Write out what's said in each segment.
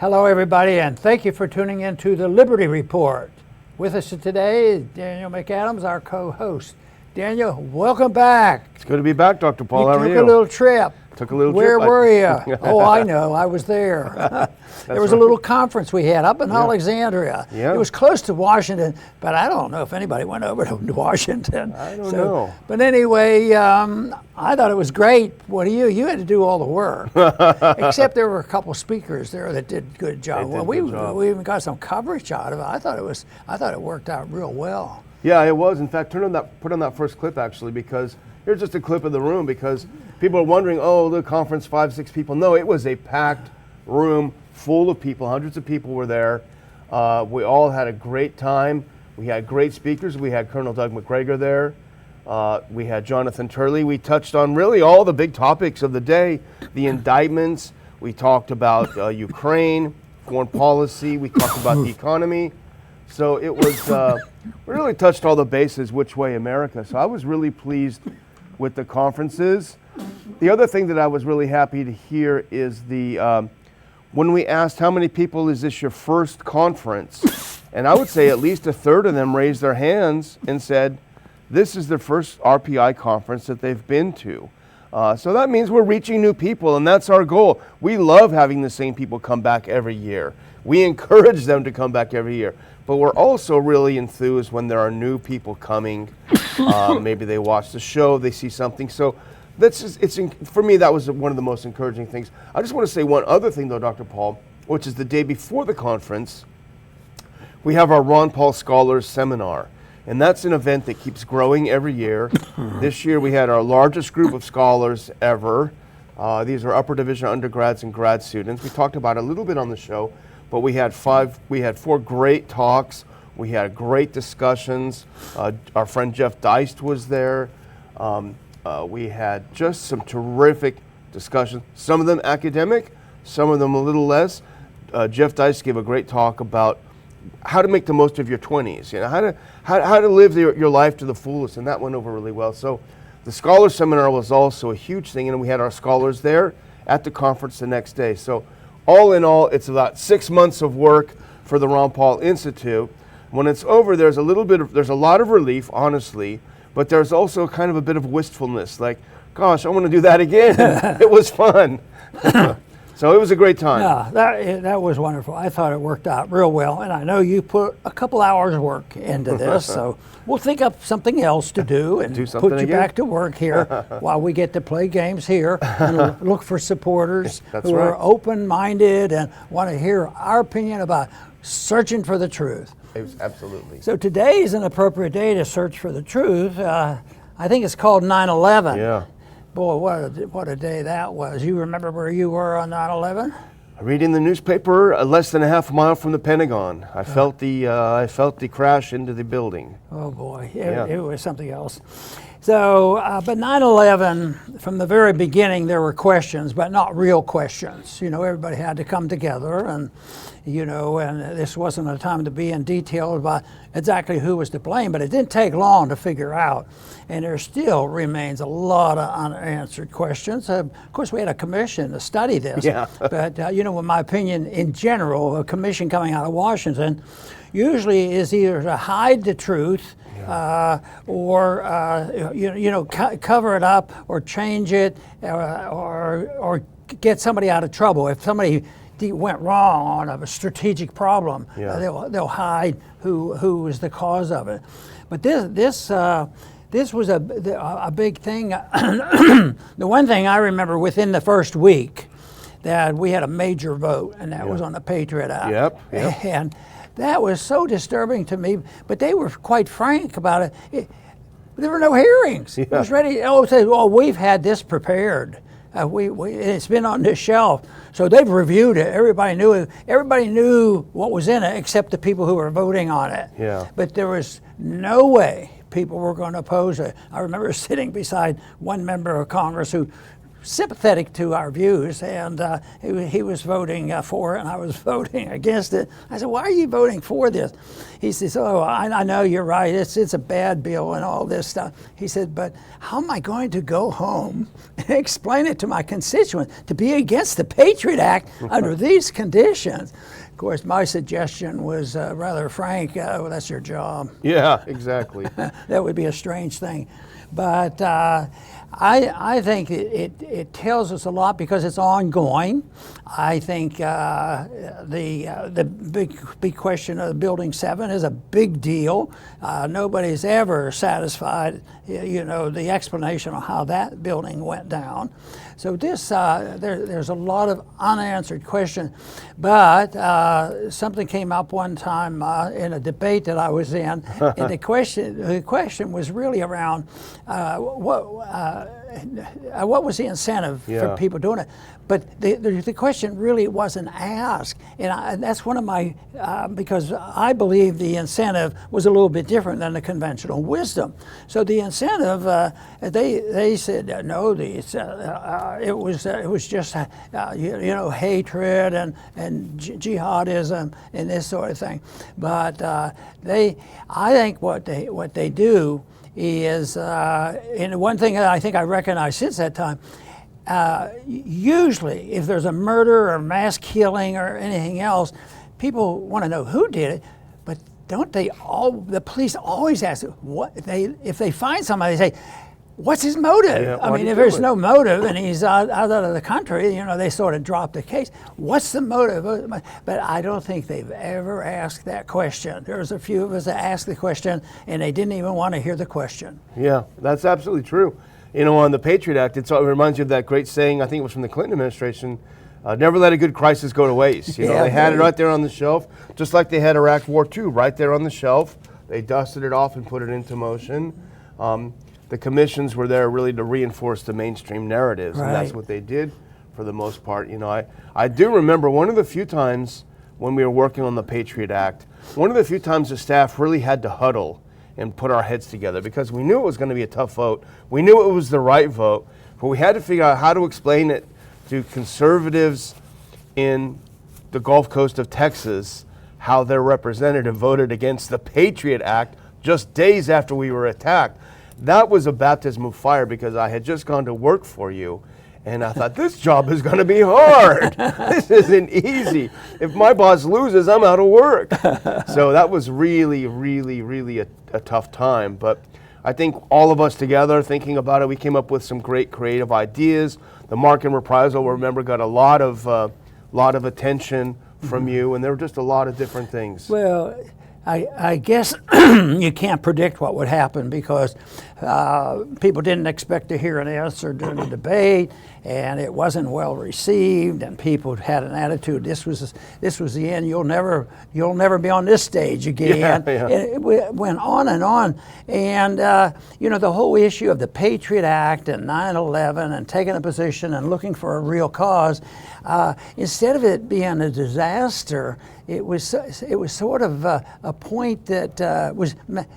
Hello, everybody, and thank you for tuning in to the Liberty Report. With us today is Daniel McAdams, our co-host. Daniel, welcome back. It's good to be back, Dr. Paul. How are you? Took a little trip. Where trip. were you? Oh, I know. I was there. There was a little conference we had up in Alexandria. Yeah. It was close to Washington, but I don't know if anybody went over to Washington. I don't know. But anyway, I thought it was great. What do you? You had to do all the work. Except there were a couple speakers there that did a good job. We even got some coverage out of it. I thought it worked out real well. Yeah, it was. In fact, put on that first clip actually, because here's just a clip of the room, because people are wondering, oh, the conference, 5, 6 people. No, it was a packed room full of people. Hundreds of people were there. We all had a great time. We had great speakers. We had Colonel Doug McGregor there. We had Jonathan Turley. We touched on really all the big topics of the day, the indictments. We talked about Ukraine, foreign policy. We talked about the economy. So it was, we really touched all the bases, which way America. So I was really pleased with the conferences. The other thing that I was really happy to hear is when we asked how many people is this your first conference, and I would say at least a third of them raised their hands and said this is their first RPI conference that they've been to. So that means we're reaching new people, and that's our goal. We love having the same people come back every year. We encourage them to come back every year. But we're also really enthused when there are new people coming. Maybe they watch the show, they see something. So for me, that was one of the most encouraging things. I just want to say one other thing, though, Dr. Paul, which is the day before the conference, we have our Ron Paul Scholars Seminar. And that's an event that keeps growing every year. This year we had our largest group of scholars ever. These are upper division undergrads and grad students. We talked about it a little bit on the show. But we had 4 great talks. We had great discussions. Our friend Jeff Deist was there. We had just some terrific discussions. Some of them academic, some of them a little less. Jeff Deist gave a great talk about how to make the most of your 20s. You know, how to live your life to the fullest, and that went over really well. So the Scholar Seminar was also a huge thing, and we had our scholars there at the conference the next day. So all in all, it's about 6 months of work for the Ron Paul Institute. When it's over, there's a lot of relief, honestly, but there's also kind of a bit of wistfulness, like, gosh, I want to do that again. It was fun. So it was a great time. Yeah, that was wonderful. I thought it worked out real well, and I know you put a couple hours of work into this, so we'll think up something else to do and put you back to work here while we get to play games here and look for supporters who are open-minded and want to hear our opinion about searching for the truth. Absolutely. So today is an appropriate day to search for the truth. I think it's called 9/11. Yeah. Boy, what a day that was. You remember where you were on 9/11? Reading the newspaper, less than a half mile from the Pentagon. I felt the crash into the building. Oh boy, it was something else. So, but 9/11, from the very beginning, there were questions, but not real questions. You know, everybody had to come together, and this wasn't a time to be in detail about exactly who was to blame, but it didn't take long to figure out. And there still remains a lot of unanswered questions. Of course, we had a commission to study this. Yeah. But, in my opinion, in general, a commission coming out of Washington usually is either to hide the truth or cover it up or change it or get somebody out of trouble. If somebody went wrong on a strategic problem, they'll hide who was the cause of it. But this was a big thing. The one thing I remember within the first week that we had a major vote, and that was on the Patriot Act. Yep. And that was so disturbing to me, but they were quite frank about it. There were no hearings. It was ready. We've had this prepared. It's been on this shelf, so they've reviewed it. Everybody knew it. Everybody knew what was in it, except the people who were voting on it. Yeah. But there was no way people were going to oppose it. I remember sitting beside one member of Congress who sympathetic to our views, and he was voting for it, and I was voting against it. I said, "Why are you voting for this?" He says, "Oh, I know you're right. It's a bad bill and all this stuff." He said, "But how am I going to go home and explain it to my constituents to be against the Patriot Act under these conditions?" Of course, my suggestion was rather frank. Well, that's your job. Yeah, exactly. That would be a strange thing. But I think it tells us a lot because it's ongoing. I think the big question of Building 7 is a big deal. Nobody's ever satisfied, the explanation of how that building went down. So this there's a lot of unanswered questions. But something came up one time in a debate that I was in, and the question was really around what was the incentive for people doing it? But the question really wasn't asked, and that's one of my because I believe the incentive was a little bit different than the conventional wisdom. So the incentive, they said no, it was just hatred and jihadism and this sort of thing. But I think what they do is, and one thing that I think I recognized since that time, usually if there's a murder or mass killing or anything else, people want to know who did it, but don't they the police always ask if they find somebody, they say, what's his motive? Yeah, I mean, if there's no motive and he's out of the country, they sort of drop the case. What's the motive? But I don't think they've ever asked that question. There's a few of us that asked the question, and they didn't even want to hear the question. Yeah, that's absolutely true. On the Patriot Act, it reminds you of that great saying, I think it was from the Clinton administration, never let a good crisis go to waste. They had it right there on the shelf, just like they had Iraq War II right there on the shelf. They dusted it off and put it into motion. The commissions were there really to reinforce the mainstream narratives, and that's what they did for the most part. I do remember one of the few times when we were working on the Patriot Act, one of the few times the staff really had to huddle and put our heads together because we knew it was going to be a tough vote. We knew it was the right vote, but we had to figure out how to explain it to conservatives in the Gulf Coast of Texas, how their representative voted against the Patriot Act just days after we were attacked. That was a baptism of fire because I had just gone to work for you, and I thought, this job is going to be hard. This isn't easy. If my boss loses, I'm out of work. So that was really, really, really a tough time. But I think all of us together, thinking about it, we came up with some great creative ideas. The Mark and Reprisal, remember, got a lot of attention from you, and there were just a lot of different things. Well, I guess you can't predict what would happen because people didn't expect to hear an answer during the debate, and it wasn't well received, and people had an attitude, this was the end. You'll never be on this stage again. Yeah. It went on, and the whole issue of the Patriot Act and 9/11 and taking a position and looking for a real cause, instead of it being a disaster, it was sort of a point that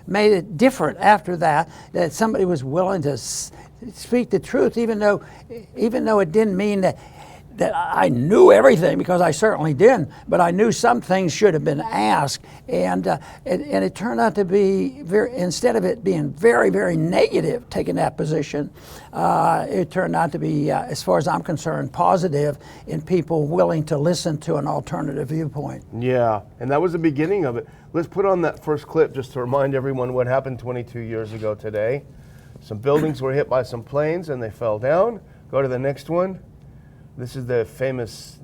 made it different after that somebody was willing to speak the truth, even though it didn't mean that I knew everything, because I certainly didn't, but I knew some things should have been asked, and it turned out to be instead of it being very, very negative taking that position, it turned out to be, as far as I'm concerned, positive in people willing to listen to an alternative viewpoint. Yeah, and that was the beginning of it. Let's put on that first clip just to remind everyone what happened 22 years ago today. Some buildings were hit by some planes and they fell down. Go to the next one. This is the famous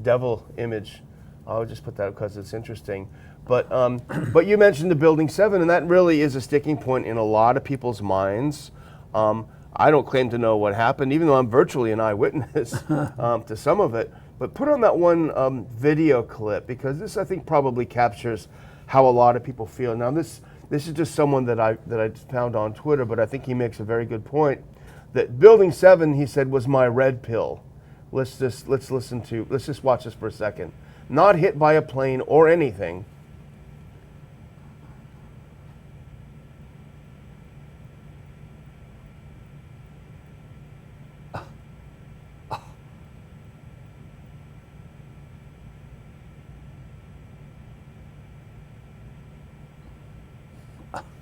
devil image. I'll just put that because it's interesting. But you mentioned the Building 7, and that really is a sticking point in a lot of people's minds. I don't claim to know what happened, even though I'm virtually an eyewitness to some of it. But put on that one video clip, because this, I think, probably captures how a lot of people feel. Now, this is just someone that I found on Twitter, but I think he makes a very good point. That Building 7, he said, was my red pill. Let's just watch this for a second. Not hit by a plane or anything.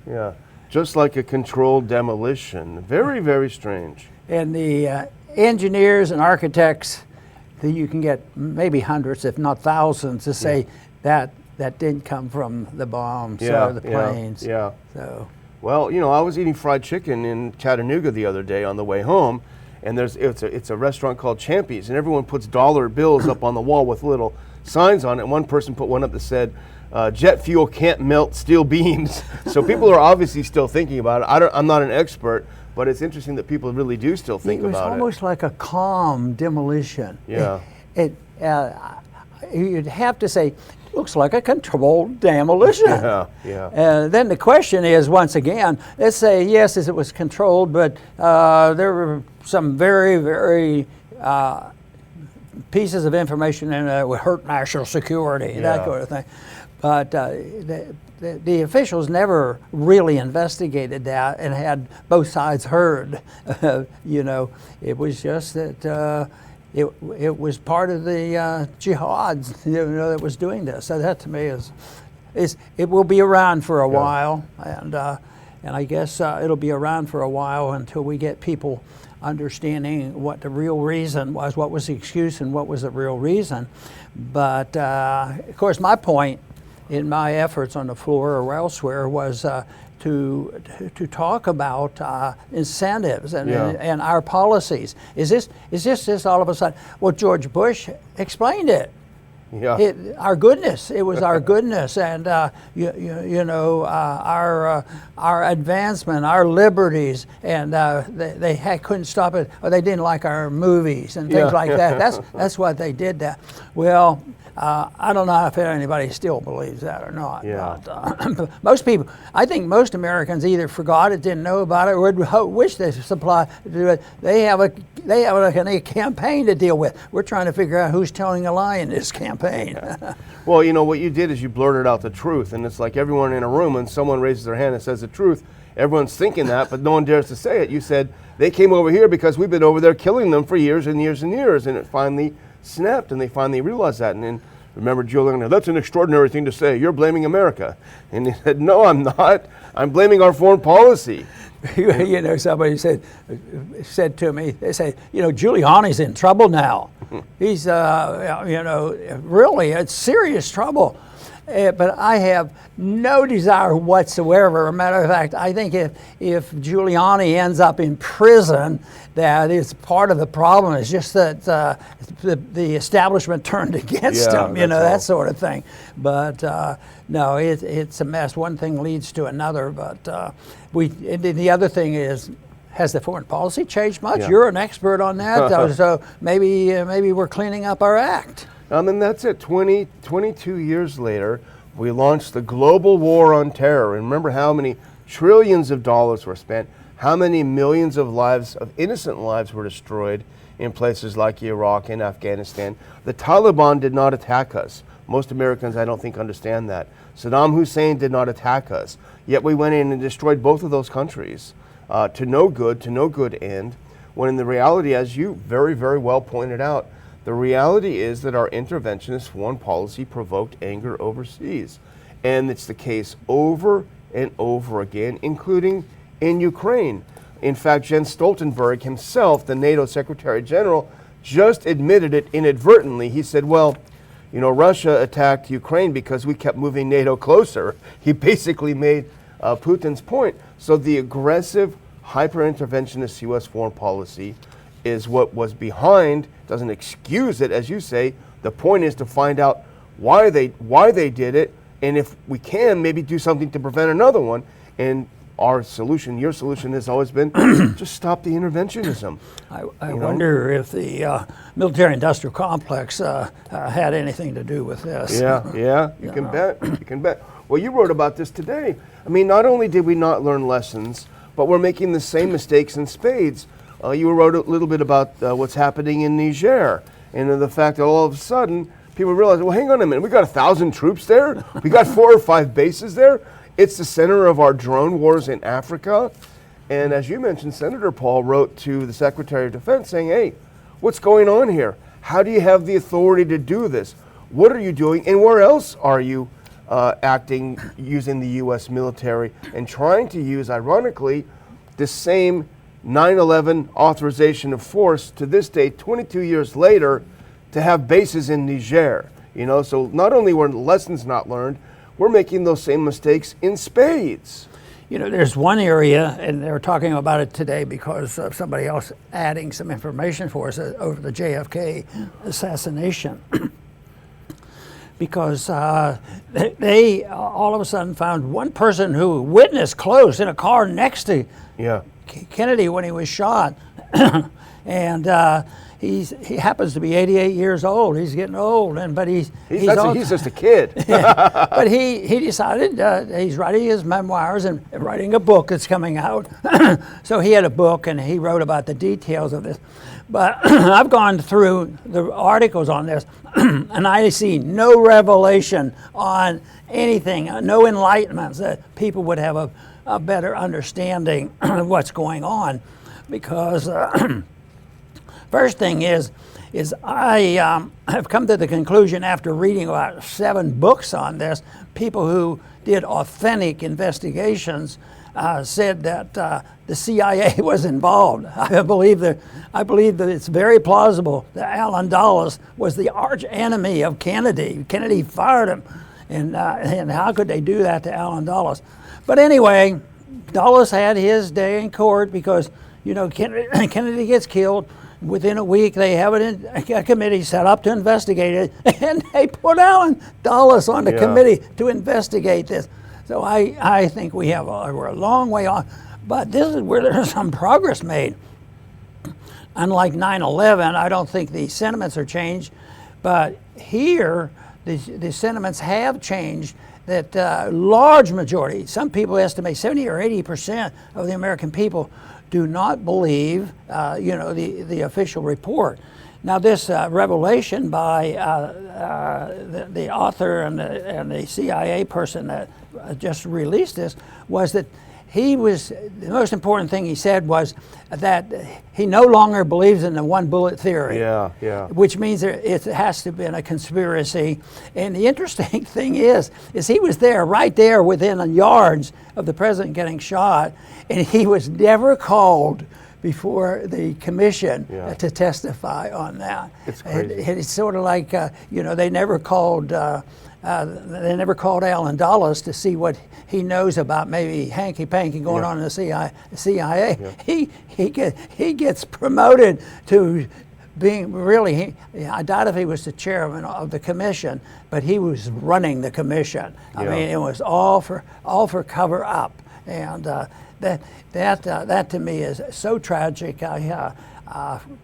Yeah. Just like a controlled demolition. Very, very strange. And the engineers and architects, that you can get maybe hundreds, if not thousands, to say that didn't come from the bombs or the planes. Yeah. So. Well, you know, I was eating fried chicken in Chattanooga the other day on the way home, and it's a restaurant called Champy's, and everyone puts dollar bills up on the wall with little signs on it. And one person put one up that said, jet fuel can't melt steel beams. So people are obviously still thinking about it. I'm not an expert, but it's interesting that people really do still think about it. It was almost like a calm demolition. Yeah. You'd have to say, looks like a controlled demolition. Yeah. Then the question is, once again, let's say, yes, it was controlled, but there were some very, very pieces of information in it that would hurt national security, that kind of thing. But the officials never really investigated that and had both sides heard. You know, it was just that it was part of the jihad, you know, that was doing this. So that to me is it will be around for a while, and I guess it'll be around for a while until we get people understanding what the real reason was, what was the excuse and what was the real reason. But of course, my point in my efforts on the floor or elsewhere was to talk about incentives and our policies. Is this all of a sudden? Well, George Bush explained it. Yeah. Our goodness. It was our goodness, and you know, our advancement, our liberties, and they couldn't stop it, or they didn't like our movies and things like that. That's what they did. That. Well, I don't know if anybody still believes that or not. Yeah. But most people, I think most Americans either forgot it, didn't know about it, or would wish they supply to do it. They have a campaign to deal with. We're trying to figure out who's telling a lie in this campaign. Well, you know, what you did is you blurted out the truth, and it's like everyone in a room, when someone raises their hand and says the truth, everyone's thinking that, but no one dares to say it. You said, they came over here because we've been over there killing them for years and years and years, and it finally snapped, and they finally realized that. And then remember Julian, that's an extraordinary thing to say. You're blaming America. And he said, no, I'm not. I'm blaming our foreign policy. You know, somebody said to me, they say, you know, Giuliani's in trouble now. He's, you know, really, it's serious trouble. But I have no desire whatsoever. As a matter of fact, I think if Giuliani ends up in prison, that is part of the problem. It's just that the establishment turned against him, you know, that sort of thing. But no, it's a mess. One thing leads to another. But the other thing is, has the foreign policy changed much? Yeah. You're an expert on that, so maybe we're cleaning up our act. And that's it. 22 years later, we launched the global war on terror. And remember how many trillions of dollars were spent, how many millions of lives, of innocent lives, were destroyed in places like Iraq and Afghanistan. The Taliban did not attack us. Most Americans, I don't think, understand that. Saddam Hussein did not attack us. Yet we went in and destroyed both of those countries to no good end, when in the reality, as you very, very well pointed out, the reality is that our interventionist foreign policy provoked anger overseas. And it's the case over and over again, including in Ukraine. In fact, Jens Stoltenberg himself, the NATO Secretary General, just admitted it inadvertently. He said, well, you know, Russia attacked Ukraine because we kept moving NATO closer. He basically made Putin's point. So the aggressive, hyper-interventionist U.S. foreign policy is what was behind, doesn't excuse it, as you say. The point is to find out why they did it, and if we can, maybe do something to prevent another one. And our solution, your solution, has always been just stop the interventionism. I wonder if the military-industrial complex had anything to do with this. Yeah, you can bet. You can bet. Well, you wrote about this today. I mean, not only did we not learn lessons, but we're making the same mistakes in spades. You wrote a little bit about what's happening in Niger, and the fact that all of a sudden people realize, well, hang on a minute, we got 1,000 troops there, we got 4 or 5 bases there. It's the center of our drone wars in Africa. And as you mentioned, Senator Paul wrote to the Secretary of Defense saying, hey, what's going on here? How do you have the authority to do this? What are you doing, and where else are you acting using the U.S. military and trying to use, ironically, the same 9/11 authorization of force to this day, 22 years later, to have bases in Niger. You know, so not only were lessons not learned, we're making those same mistakes in spades. You know, there's one area, and they were talking about it today because of somebody else adding some information for us over the JFK assassination. Because they all of a sudden found one person who witnessed close in a car next to Kennedy when he was shot. And he happens to be 88 years old. He's getting old, but he's just a kid. Yeah, but he decided he's writing his memoirs and writing a book that's coming out. So he had a book and he wrote about the details of this. But I've gone through the articles on this, and I see no revelation on anything, no enlightenments that people would have a better understanding of what's going on, because. First thing is I have come to the conclusion after reading about 7 books on this, people who did authentic investigations said that the CIA was involved. I believe that it's very plausible that Allen Dulles was the arch enemy of Kennedy. Kennedy fired him, and how could they do that to Allen Dulles? But anyway, Dulles had his day in court because Kennedy gets killed. Within a week, they have a committee set up to investigate it, and they put Allen Dulles on the committee to investigate this. So I think we're a long way on, but this is where there's some progress made. Unlike 9/11, I don't think the sentiments are changed, but here the sentiments have changed. That large majority, some people estimate 70 or 80% of the American people do not believe, the official report. Now, this revelation by the author and the CIA person that just released this was that the most important thing he said was that he no longer believes in the one bullet theory. Which means it has to have been a conspiracy. And the interesting thing is he was there, right there within yards of the president getting shot, and he was never called before the commission to testify on that. It's crazy. It's sort of like, they never called Allen Dulles to see what he knows about maybe hanky-panky going on in the CIA. He gets promoted to being I doubt if he was the chairman of the commission, but he was running the commission. I mean, it was all for cover up, and that to me is so tragic. I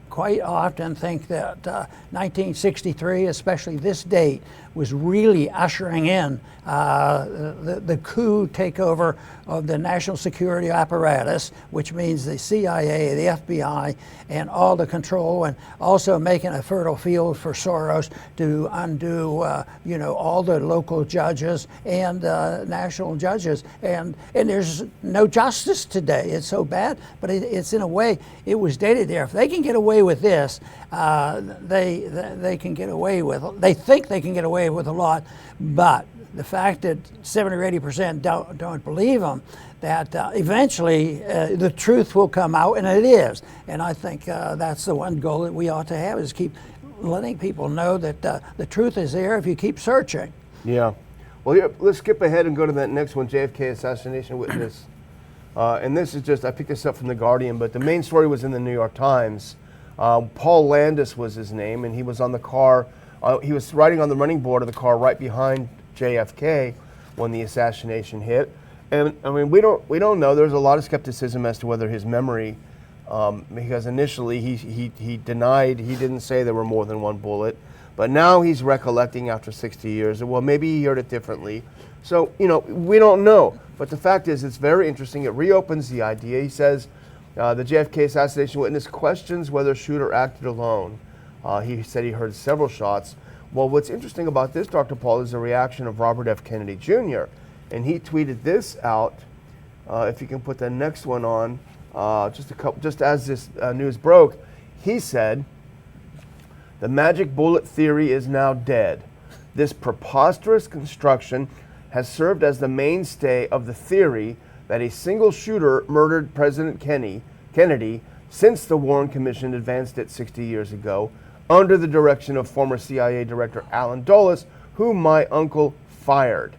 quite often think that 1963, especially this date, was really ushering in the coup takeover of the national security apparatus, which means the CIA, the FBI, and all the control, and also making a fertile field for Soros to undo, all the local judges and national judges. And there's no justice today. It's so bad, but it's in a way, it was dated there. If they can get away with this, they can get away with. They think they can get away with a lot, but the fact that 70 or 80% don't believe them, that eventually the truth will come out, and it is. And I think that's the one goal that we ought to have, is keep letting people know that the truth is there if you keep searching. Yeah. Well, let's skip ahead and go to that next one, JFK Assassination Witness. And this is just, I picked this up from The Guardian, but the main story was in the New York Times. Paul Landis was his name, and he was on the car. He was riding on the running board of the car right behind JFK when the assassination hit. And I mean, we don't know. There's a lot of skepticism as to whether his memory, because initially he denied, he didn't say there were more than one bullet, but now he's recollecting after 60 years. Well, maybe he heard it differently. So, we don't know. But the fact is, it's very interesting. It reopens the idea. He says, the JFK Assassination Witness questions whether shooter acted alone. He said he heard several shots. Well, what's interesting about this, Dr. Paul, is the reaction of Robert F. Kennedy Jr. And he tweeted this out. If you can put the next one on, just as this news broke, he said, "The magic bullet theory is now dead. This preposterous construction has served as the mainstay of the theory that a single shooter murdered President Kennedy since the Warren Commission advanced it 60 years ago under the direction of former CIA Director Allen Dulles, whom my uncle fired.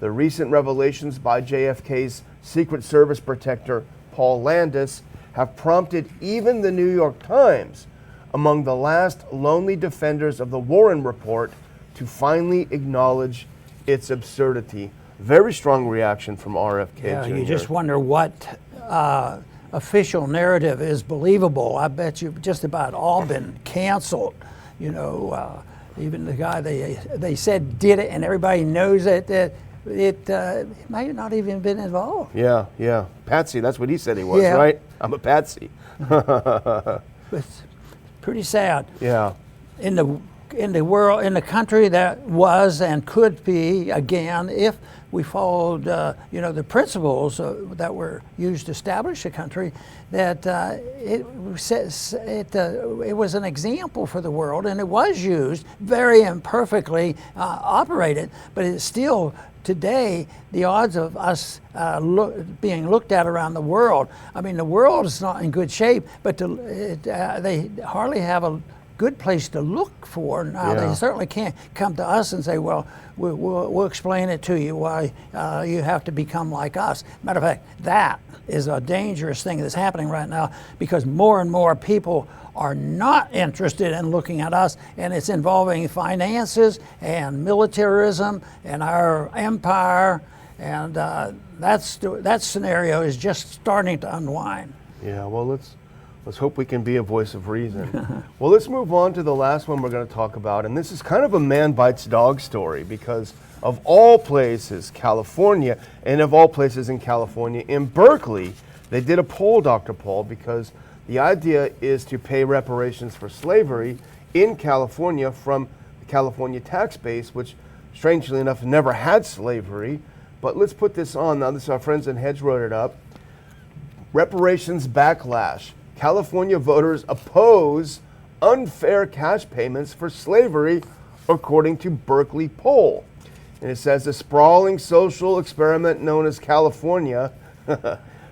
The recent revelations by JFK's Secret Service protector Paul Landis have prompted even the New York Times, among the last lonely defenders of the Warren Report, to finally acknowledge its absurdity. Very strong reaction from RFK Yeah, Jr. you just wonder what official narrative is believable. I bet you've just about all been canceled. You know, even the guy they said did it, and everybody knows it. It might not even been involved. Yeah. Patsy, that's what he said he was, Yeah. right? I'm a patsy. It's pretty sad. Yeah. In the world, in the country that was and could be again, if we followed, the principles that were used to establish the country, that it was an example for the world, and it was used very imperfectly, operated, but it's still. Today, the odds of us being looked at around the world, I mean, the world is not in good shape, but they hardly have a good place to look for. Now, Yeah. they certainly can't come to us and say, well, we'll explain it to you why you have to become like us. Matter of fact, that is a dangerous thing that's happening right now, because more and more people are not interested in looking at us, and it's involving finances and militarism and our empire, and that scenario is just starting to unwind. Yeah, well, let's hope we can be a voice of reason. Well, let's move on to the last one we're going to talk about, and this is kind of a man bites dog story, because of all places, California, and of all places in California, in Berkeley, they did a poll, Dr. Paul, because the idea is to pay reparations for slavery in California from the California tax base, which, strangely enough, never had slavery. But let's put this on. Now, this is our friends in Hedge wrote it up. Reparations backlash. California voters oppose unfair cash payments for slavery, according to Berkeley poll. And it says the sprawling social experiment known as California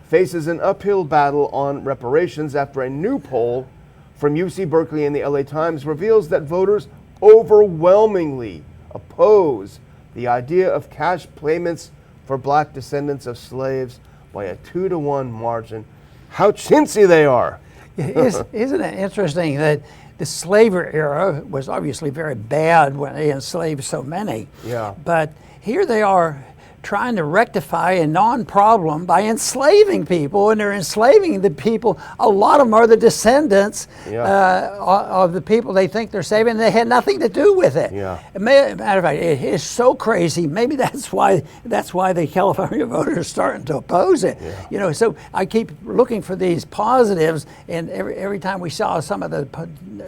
faces an uphill battle on reparations after a new poll from UC Berkeley and the LA Times reveals that voters overwhelmingly oppose the idea of cash payments for black descendants of slaves by a 2-to-1 margin. How chintzy they are. Isn't it interesting that the slavery era was obviously very bad when they enslaved so many. Yeah. But here they are trying to rectify a non-problem by enslaving people, and they're enslaving the people. A lot of them are the descendants of the people they think they're saving, and they had nothing to do with it. Yeah. Matter of fact, it is so crazy. Maybe that's why the California voters are starting to oppose it. Yeah. You know, so I keep looking for these positives, and every time we saw some of the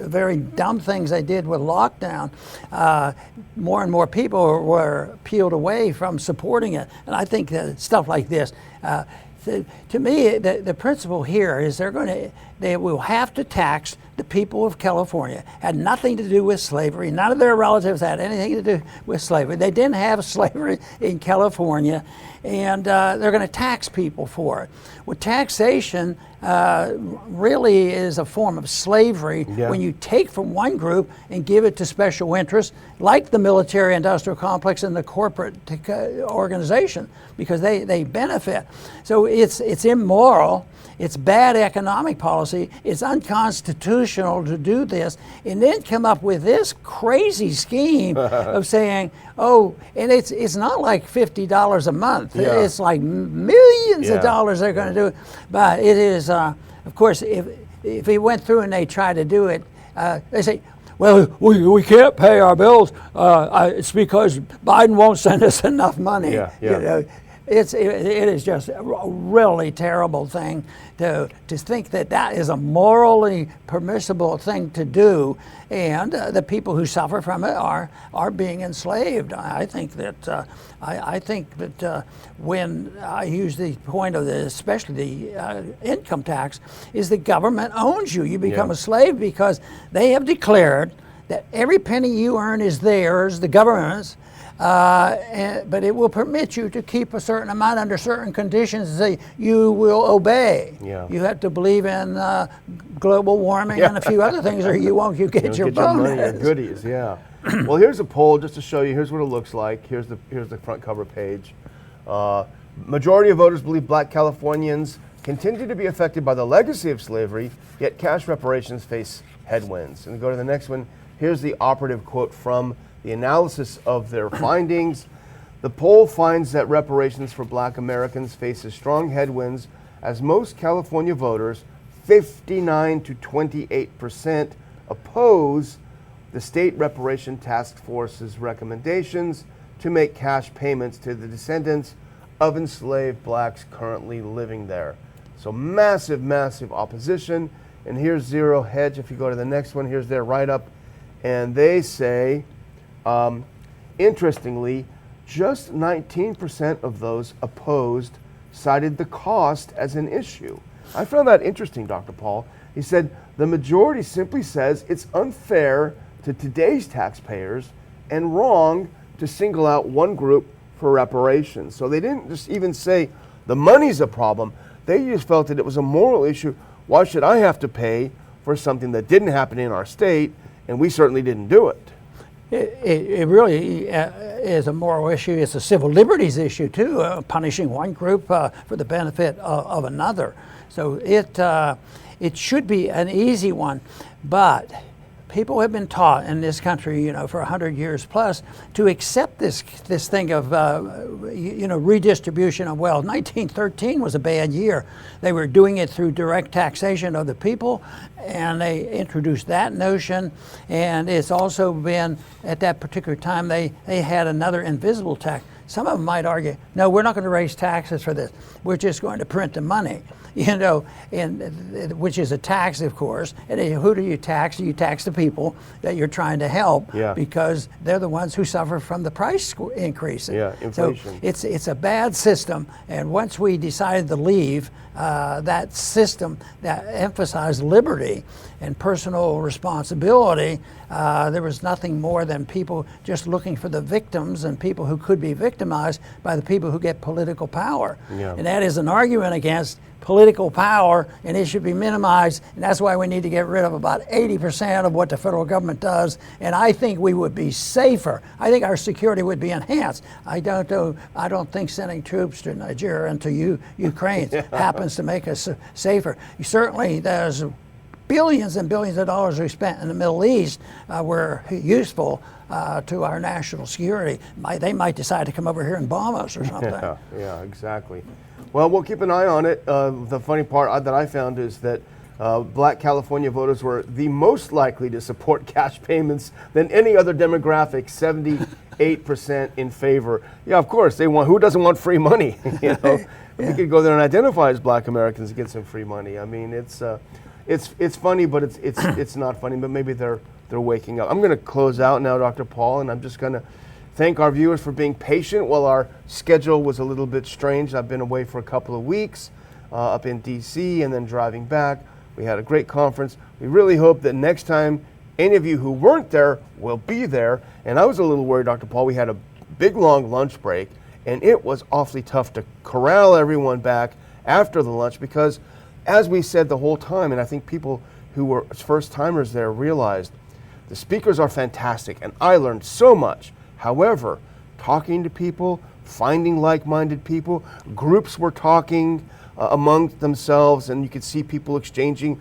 very dumb things they did with lockdown, more and more people were peeled away from supporting it. And I think that stuff like this, to me, the principle here is they will have to tax the people of California. Had nothing to do with slavery. None of their relatives had anything to do with slavery. They didn't have slavery in California, and they're going to tax people for it. Well, taxation really is a form of slavery when you take from one group and give it to special interests like the military-industrial complex and the corporate organization, because they benefit. So it's immoral. It's bad economic policy. It's unconstitutional to do this, and then come up with this crazy scheme of saying, oh, and it's not like $50 a month. Yeah. It's like millions of dollars they're going to do it. But it is, of course, if we went through and they try to do it, they say, well, we can't pay our bills. It's because Biden won't send us enough money. Yeah. You know, it is just a really terrible thing to think that is a morally permissible thing to do, and the people who suffer from it are being enslaved. I think that when I use the point of especially the income tax, is the government owns you. You become a slave because they have declared that every penny you earn is theirs, the government's. But it will permit you to keep a certain amount under certain conditions that you will obey. Yeah. You have to believe in global warming and a few other things, or you won't get your bonus. Money, your goodies, yeah. Well, here's a poll just to show you. Here's what it looks like. Here's the front cover page. Majority of voters believe black Californians continue to be affected by the legacy of slavery, yet cash reparations face headwinds. And go to the next one. Here's the operative quote from the analysis of their findings. The poll finds that reparations for black Americans faces strong headwinds as most California voters, 59 to 28%, oppose the State Reparation Task Force's recommendations to make cash payments to the descendants of enslaved blacks currently living there. So massive, massive opposition. And here's Zero Hedge. If you go to the next one, here's their write-up. And they say, interestingly, just 19% of those opposed cited the cost as an issue. I found that interesting, Dr. Paul. He said, the majority simply says it's unfair to today's taxpayers and wrong to single out one group for reparations. So they didn't just even say the money's a problem. They just felt that it was a moral issue. Why should I have to pay for something that didn't happen in our state, and we certainly didn't do it? It really is a moral issue. It's a civil liberties issue too, punishing one group for the benefit of another. So it should be an easy one, but people have been taught in this country, for 100 years plus, to accept this thing of, redistribution of wealth. 1913 was a bad year. They were doing it through direct taxation of the people, and they introduced that notion. And it's also been, at that particular time, they had another invisible tax. Some of them might argue, no, we're not going to raise taxes for this. We're just going to print the money, which is a tax, of course. And who do you tax? You tax the people that you're trying to help, because they're the ones who suffer from the price increase. Yeah, inflation. So it's a bad system. And once we decided to leave that system that emphasized liberty and personal responsibility, there was nothing more than people just looking for the victims and people who could be victimized by the people who get political power. Yeah. And that is an argument against political power, and it should be minimized. And that's why we need to get rid of about 80% of what the federal government does. And I think we would be safer. I think our security would be enhanced. I don't think sending troops to Nigeria and to Ukraine happens to make us safer. Certainly, there's billions and billions of dollars we spent in the Middle East were useful to our national security. They might decide to come over here and bomb us or something. Yeah, exactly. Well, we'll keep an eye on it. The funny part that I found is that black California voters were the most likely to support cash payments than any other demographic, 78% in favor. Yeah, of course, they want. Who doesn't want free money? We could go there and identify as black Americans and get some free money. I mean, it's funny, but it's not funny. But maybe they're waking up. I'm going to close out now, Dr. Paul, and I'm just going to thank our viewers for being patient while our schedule was a little bit strange. I've been away for a couple of weeks up in D.C. and then driving back. We had a great conference. We really hope that next time any of you who weren't there will be there. And I was a little worried, Dr. Paul. We had a big, long lunch break, and it was awfully tough to corral everyone back after the lunch because, as we said the whole time, and I think people who were first-timers there realized, the speakers are fantastic, and I learned so much. However, talking to people, finding like-minded people, groups were talking among themselves, and you could see people exchanging,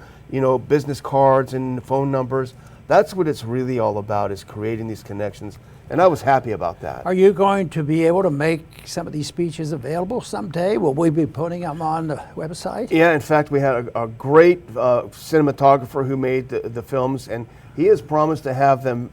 business cards and phone numbers. That's what it's really all about, is creating these connections. And I was happy about that. Are you going to be able to make some of these speeches available someday? Will we be putting them on the website? Yeah, in fact, we had a great cinematographer who made the films, and he has promised to have them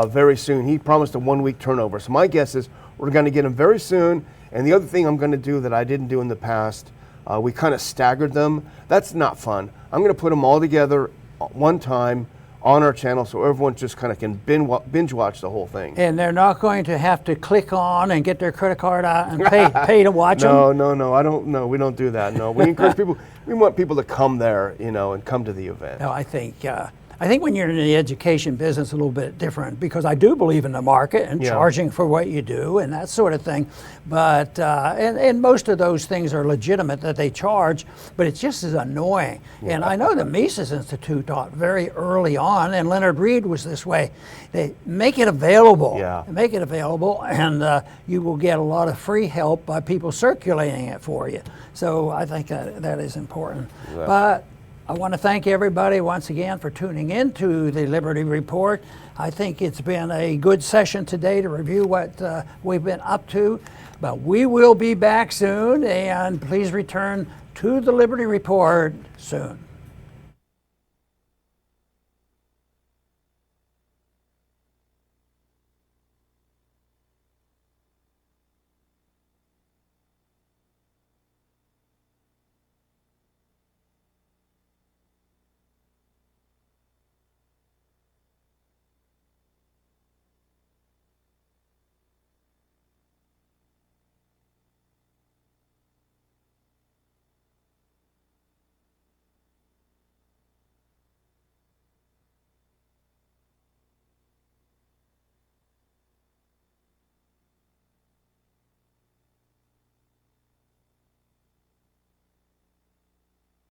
very soon. He promised a 1-week turnover. So my guess is we're going to get them very soon. And the other thing I'm going to do that I didn't do in the past, we kind of staggered them. That's not fun. I'm going to put them all together one time on our channel so everyone just kind of can binge watch the whole thing. And they're not going to have to click on and get their credit card out and pay to watch them? No, I don't. No, we don't do that. No, we encourage people. We want people to come there, and come to the event. No, I think I think when you're in the education business, a little bit different, because I do believe in the market and charging for what you do and that sort of thing. But and most of those things are legitimate that they charge, but it's just as annoying. And I know the Mises Institute taught very early on, and Leonard Reed was this way. They make it available. Make it available, and you will get a lot of free help by people circulating it for you. So I think that is important. But I want to thank everybody once again for tuning in to the Liberty Report. I think it's been a good session today to review what we've been up to. But we will be back soon, and please return to the Liberty Report soon.